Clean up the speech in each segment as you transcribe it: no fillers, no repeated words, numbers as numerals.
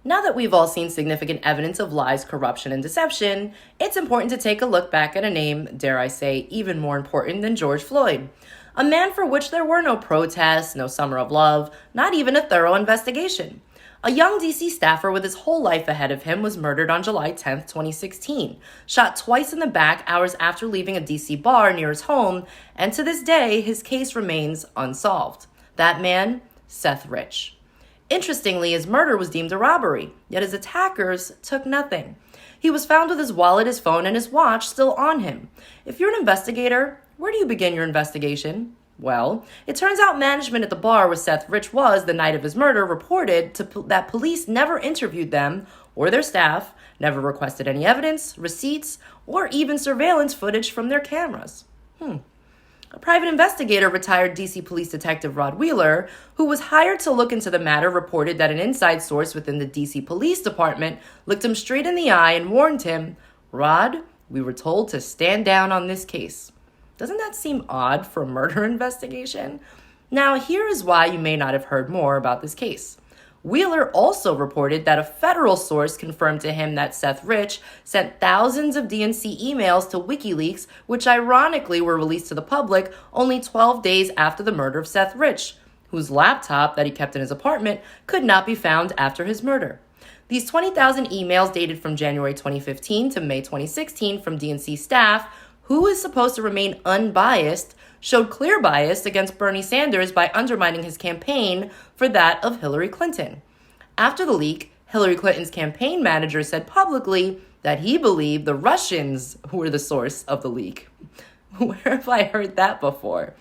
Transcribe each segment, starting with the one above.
Now that we've all seen significant evidence of lies, corruption, and deception, it's important to take a look back at a name, dare I say, even more important than George Floyd. A man for which there were no protests, no summer of love, not even a thorough investigation. A young DC staffer with his whole life ahead of him was murdered on July 10, 2016, shot twice in the back hours after leaving a DC bar near his home, and to this day, his case remains unsolved. That man, Seth Rich. Interestingly, his murder was deemed a robbery, yet his attackers took nothing. He was found with his wallet, his phone, and his watch still on him. If you're an investigator, where do you begin your investigation? Well, it turns out management at the bar where Seth Rich was the night of his murder reported that police never interviewed them or their staff, never requested any evidence, receipts, or even surveillance footage from their cameras. A private investigator, retired DC Police Detective Rod Wheeler, who was hired to look into the matter, reported that an inside source within the DC Police Department looked him straight in the eye and warned him, "Rod, we were told to stand down on this case." Doesn't that seem odd for a murder investigation? Now, here is why you may not have heard more about this case. Wheeler also reported that a federal source confirmed to him that Seth Rich sent thousands of DNC emails to WikiLeaks, which ironically were released to the public only 12 days after the murder of Seth Rich, whose laptop that he kept in his apartment could not be found after his murder. These 20,000 emails dated from January 2015 to May 2016 from DNC staff, who is supposed to remain unbiased, showed clear bias against Bernie Sanders by undermining his campaign for that of Hillary Clinton. After the leak, Hillary Clinton's campaign manager said publicly that he believed the Russians were the source of the leak. Where have I heard that before?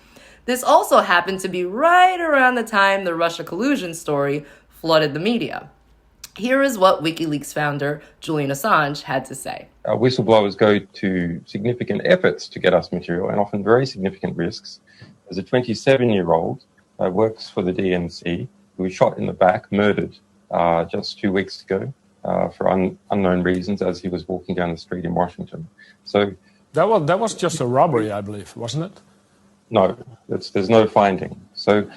This also happened to be right around the time the Russia collusion story flooded the media. Here is what WikiLeaks founder Julian Assange had to say. Whistleblowers go to significant efforts to get us material and often very significant risks. As a 27-year-old works for the DNC, who was shot in the back, murdered just 2 weeks ago for unknown reasons as he was walking down the street in Washington. So that was just a robbery, I believe, wasn't it? No, there's no finding. So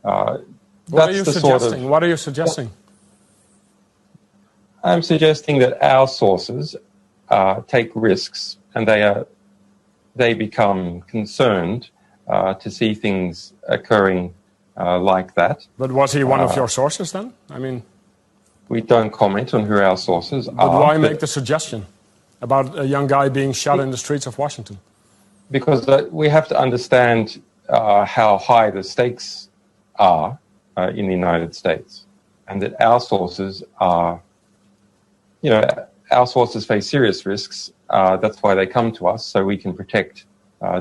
what are you suggesting? What are you suggesting? I'm suggesting that our sources take risks, and they become concerned to see things occurring like that. But was he one of your sources then? I mean, we don't comment on who our sources are. But why make the suggestion about a young guy being shot in the streets of Washington? Because we have to understand how high the stakes are in the United States, and that our sources are. Our sources face serious risks. That's why they come to us, so we can protect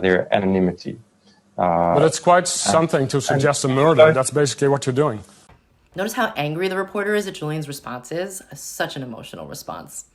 their anonymity. But it's quite something to suggest a murder. That's basically what you're doing. Notice how angry the reporter is at Julian's response is? Such an emotional response.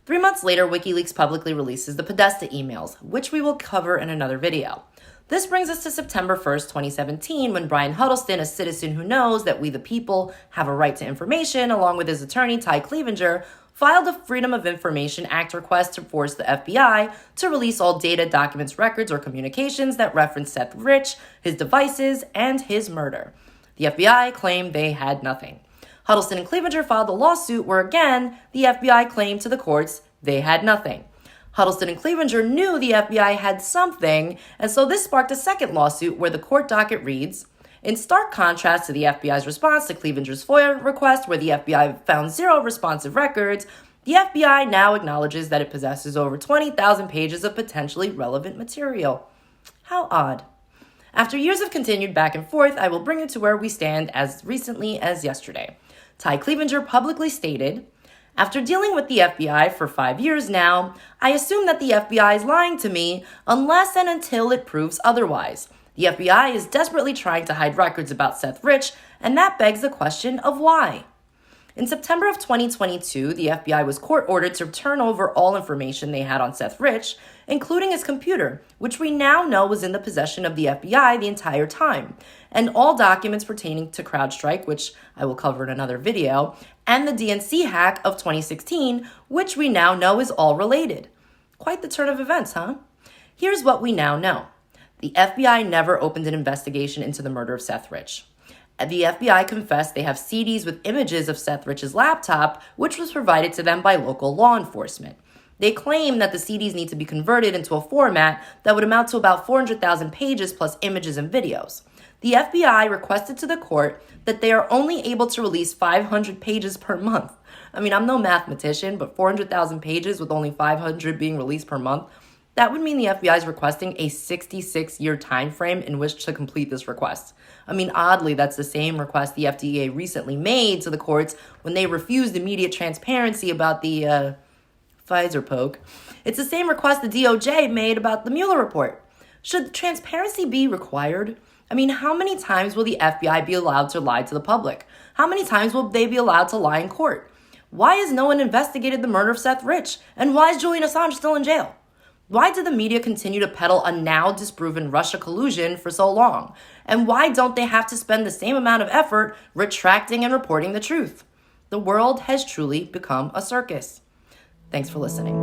3 months later, WikiLeaks publicly releases the Podesta emails, which we will cover in another video. This brings us to September 1st, 2017, when Brian Huddleston, a citizen who knows that we the people have a right to information, along with his attorney, Ty Clevenger, filed a Freedom of Information Act request to force the FBI to release all data, documents, records, or communications that reference Seth Rich, his devices, and his murder. The FBI claimed they had nothing. Huddleston and Clevenger filed a lawsuit where, again, the FBI claimed to the courts they had nothing. Huddleston and Clevenger knew the FBI had something, and so this sparked a second lawsuit where the court docket reads, in stark contrast to the FBI's response to Clevenger's FOIA request, where the FBI found 0 responsive records, the FBI now acknowledges that it possesses over 20,000 pages of potentially relevant material. How odd. After years of continued back and forth, I will bring you to where we stand as recently as yesterday. Ty Clevenger publicly stated, after dealing with the FBI for 5 years now, I assume that the FBI is lying to me unless and until it proves otherwise. The FBI is desperately trying to hide records about Seth Rich, and that begs the question of why. In September of 2022, the FBI was court-ordered to turn over all information they had on Seth Rich, including his computer, which we now know was in the possession of the FBI the entire time, and all documents pertaining to CrowdStrike, which I will cover in another video, and the DNC hack of 2016, which we now know is all related. Quite the turn of events, huh? Here's what we now know. The FBI never opened an investigation into the murder of Seth Rich. The FBI confessed they have CDs with images of Seth Rich's laptop, which was provided to them by local law enforcement. They claim that the CDs need to be converted into a format that would amount to about 400,000 pages plus images and videos. The FBI requested to the court that they are only able to release 500 pages per month. I mean, I'm no mathematician, but 400,000 pages with only 500 being released per month, that would mean the FBI is requesting a 66-year time frame in which to complete this request. I mean, oddly, that's the same request the FDA recently made to the courts when they refused immediate transparency about the Pfizer poke. It's the same request the DOJ made about the Mueller report. Should transparency be required? I mean, how many times will the FBI be allowed to lie to the public? How many times will they be allowed to lie in court? Why has no one investigated the murder of Seth Rich? And why is Julian Assange still in jail? Why did the media continue to peddle a now disproven Russia collusion for so long? And why don't they have to spend the same amount of effort retracting and reporting the truth? The world has truly become a circus. Thanks for listening.